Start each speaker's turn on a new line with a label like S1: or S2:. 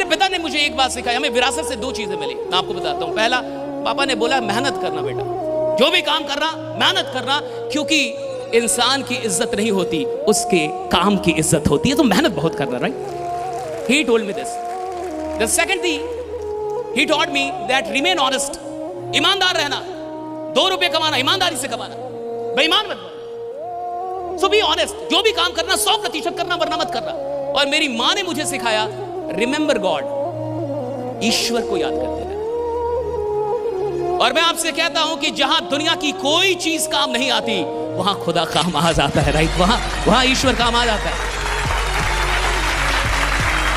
S1: पिता ने मुझे एक बात सिखाई, हमें विरासत से दो चीजें मिली, मैं आपको बताता हूं। पहला, पापा ने बोला मेहनत करना बेटा, जो भी काम करना मेहनत करना, क्योंकि इंसान की इज्जत नहीं होती, उसके काम की इज्जत होती है, तो मेहनत बहुत करना। Right, he told me this. The second thing he taught me that remain honest, ईमानदार रहना, 2 रुपए कमाना ईमानदारी से कमाना, बेईमान मत बनना। सो बी ऑनेस्ट, जो भी काम करना 100% करना, वरना मत करना। और मेरी मां ने मुझे सिखाया रिमेंबर गॉड, ईश्वर को याद करते रहना। और मैं आपसे कहता हूं कि जहां दुनिया की कोई चीज काम नहीं आती, वहां खुदा काम आ जाता है। राइट, वहां ईश्वर काम आ जाता है।